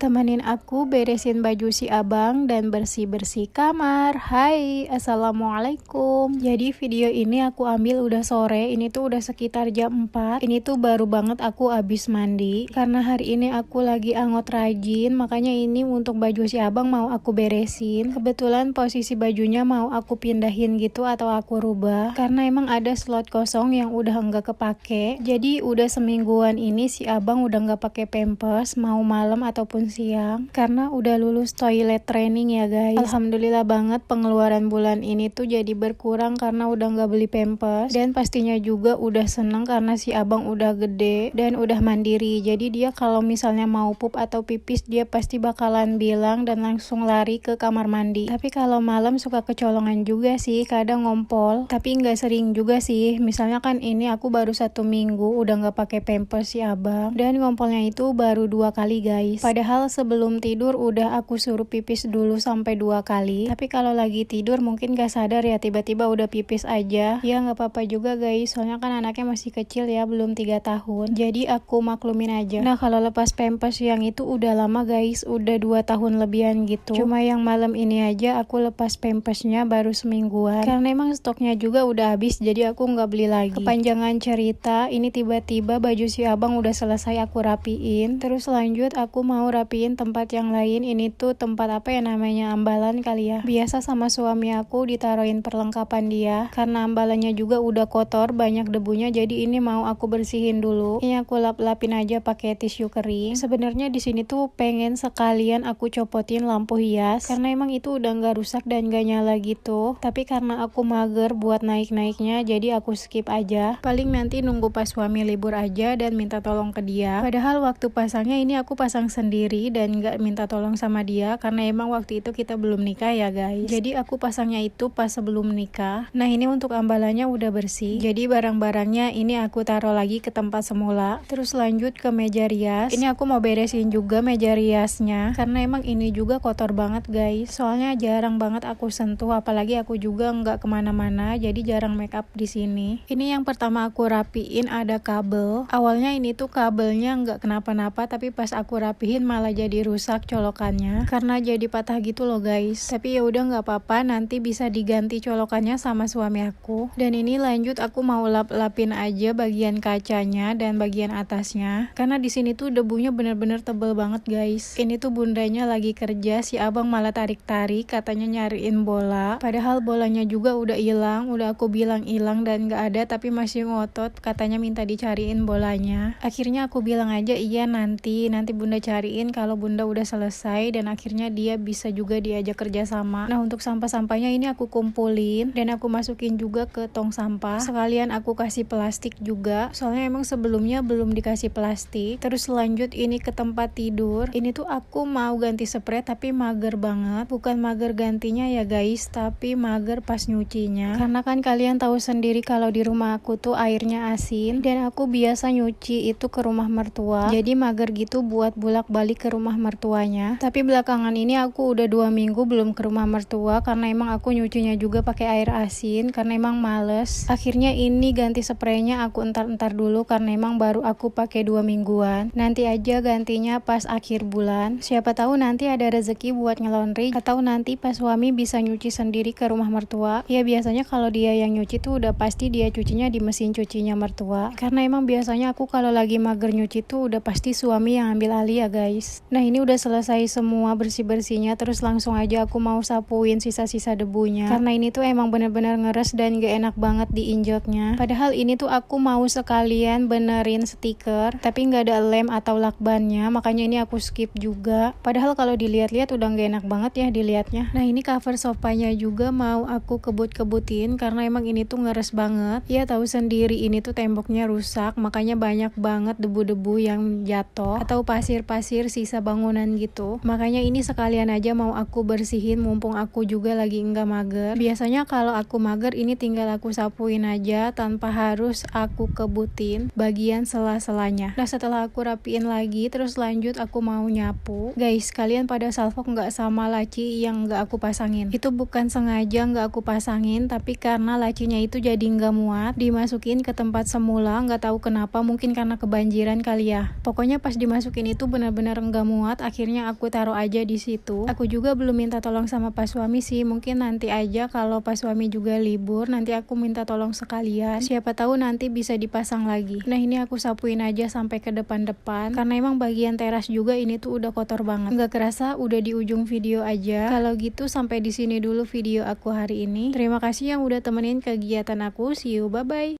Temenin aku beresin baju si abang dan bersih-bersih kamar. Hai, assalamualaikum. Jadi video ini aku ambil udah sore. Ini tuh udah sekitar jam 4. Ini tuh baru banget aku abis mandi. Karena hari ini aku lagi angot rajin, makanya ini untuk baju si abang mau aku beresin. Kebetulan posisi bajunya mau aku pindahin gitu atau aku rubah. Karena emang ada slot kosong yang udah enggak kepake. Jadi udah semingguan ini si abang udah enggak pakai pampers, mau malam ataupun siang, karena udah lulus toilet training ya guys. Alhamdulillah banget pengeluaran bulan ini tuh jadi berkurang karena udah nggak beli pampers, dan pastinya juga udah seneng karena si abang udah gede dan udah mandiri. Jadi dia kalau misalnya mau pup atau pipis dia pasti bakalan bilang dan langsung lari ke kamar mandi. Tapi kalau malam suka kecolongan juga sih, kadang ngompol, tapi nggak sering juga sih. Misalnya kan ini aku baru 1 minggu udah nggak pakai pampers si abang, dan ngompolnya itu baru 2 kali guys. Padahal sebelum tidur udah aku suruh pipis dulu sampai 2 kali. Tapi kalau lagi tidur mungkin gak sadar ya, tiba-tiba udah pipis aja. Ya gak apa-apa juga guys, soalnya kan anaknya masih kecil ya, belum 3 tahun. Jadi aku maklumin aja. Nah kalau lepas pampers yang itu udah lama guys, udah 2 tahun lebihan gitu. Cuma yang malam ini aja aku lepas pampersnya baru semingguan. Karena emang stoknya juga udah habis, jadi aku gak beli lagi. Kepanjangan cerita, ini tiba-tiba baju si abang udah selesai aku rapiin. Terus lanjut aku mau rapiin tempat yang lain. Ini tuh tempat apa ya namanya, ambalan kali ya. Biasa sama suami aku ditaruhin perlengkapan dia, karena ambalannya juga udah kotor, banyak debunya, jadi ini mau aku bersihin dulu. Ini aku lap-lapin aja pakai tisu kering. Sebenarnya di sini tuh pengen sekalian aku copotin lampu hias, karena emang itu udah nggak rusak dan nggak nyala gitu. Tapi karena aku mager buat naik-naiknya, jadi aku skip aja. Paling nanti nunggu pas suami libur aja dan minta tolong ke dia. Padahal waktu pasangnya ini aku pasang sendiri dan gak minta tolong sama dia, karena emang waktu itu kita belum nikah ya guys. Jadi aku pasangnya itu pas sebelum nikah. Nah ini untuk ambalannya udah bersih, jadi barang-barangnya ini aku taruh lagi ke tempat semula. Terus lanjut ke meja rias. Ini aku mau beresin juga meja riasnya, karena emang ini juga kotor banget guys. Soalnya jarang banget aku sentuh, apalagi aku juga nggak kemana-mana, jadi jarang make up di sini. Ini yang pertama aku rapiin ada kabel. Awalnya ini tuh kabelnya nggak kenapa-napa, tapi pas aku rapihin malah jadi rusak colokannya, karena jadi patah gitu loh guys. Tapi ya udah nggak apa-apa, nanti bisa diganti colokannya sama suami aku. Dan ini lanjut aku mau lap-lapin aja bagian kacanya dan bagian atasnya, karena di sini tuh debunya bener-bener tebel banget guys. Ini tuh bundanya lagi kerja, si abang malah tarik-tarik katanya nyariin bola, padahal bolanya juga udah hilang. Udah aku bilang hilang dan nggak ada, tapi masih ngotot katanya minta dicariin bolanya. Akhirnya aku bilang aja iya nanti bunda cariin kalau bunda udah selesai, dan akhirnya dia bisa juga diajak kerja sama. Nah untuk sampah-sampahnya ini aku kumpulin dan aku masukin juga ke tong sampah, sekalian aku kasih plastik juga, soalnya emang sebelumnya belum dikasih plastik. Terus lanjut ini ke tempat tidur. Ini tuh aku mau ganti spray tapi mager banget, bukan mager gantinya ya guys, tapi mager pas nyucinya, karena kan kalian tahu sendiri kalau di rumah aku tuh airnya asin, dan aku biasa nyuci itu ke rumah mertua, jadi mager gitu buat bolak-balik ke rumah mertuanya. Tapi belakangan ini aku udah 2 minggu belum ke rumah mertua, karena emang aku nyucinya juga pakai air asin, karena emang males. Akhirnya ini ganti spraynya aku entar-entar dulu, karena emang baru aku pakai 2 mingguan. Nanti aja gantinya pas akhir bulan, siapa tahu nanti ada rezeki buat ngelondri, atau nanti pas suami bisa nyuci sendiri ke rumah mertua. Ya biasanya kalau dia yang nyuci tuh udah pasti dia cucinya di mesin cucinya mertua, karena emang biasanya aku kalau lagi mager nyuci tuh udah pasti suami yang ambil alih ya guys. Nah ini udah selesai semua bersih-bersihnya, terus langsung aja aku mau sapuin sisa-sisa debunya, karena ini tuh emang bener-bener ngeres dan gak enak banget diinjeknya. Padahal ini tuh aku mau sekalian benerin stiker, tapi gak ada lem atau lakbannya, makanya ini aku skip juga. Padahal kalau dilihat-lihat udah gak enak banget ya dilihatnya. Nah ini cover sofanya juga mau aku kebut-kebutin, karena emang ini tuh ngeres banget. Ya tahu sendiri ini tuh temboknya rusak, makanya banyak banget debu-debu yang jatuh atau pasir-pasir sisa bangunan gitu. Makanya ini sekalian aja mau aku bersihin mumpung aku juga lagi enggak mager. Biasanya kalau aku mager ini tinggal aku sapuin aja tanpa harus aku kebutin bagian sela-selanya. Nah setelah aku rapiin lagi, terus lanjut aku mau nyapu. Guys kalian pada salfok nggak sama laci yang nggak aku pasangin? Itu bukan sengaja nggak aku pasangin, tapi karena lacinya itu jadi nggak muat dimasukin ke tempat semula, nggak tahu kenapa, mungkin karena kebanjiran kali ya. Pokoknya pas dimasukin itu benar-benar emang gak muat, akhirnya aku taruh aja di situ. Aku juga belum minta tolong sama pas suami sih, mungkin nanti aja kalau pas suami juga libur, nanti aku minta tolong sekalian. Siapa tahu nanti bisa dipasang lagi. Nah ini aku sapuin aja sampai ke depan-depan, karena emang bagian teras juga ini tuh udah kotor banget. Nggak kerasa udah di ujung video aja. Kalau gitu sampai di sini dulu video aku hari ini. Terima kasih yang udah temenin kegiatan aku. See you, bye bye.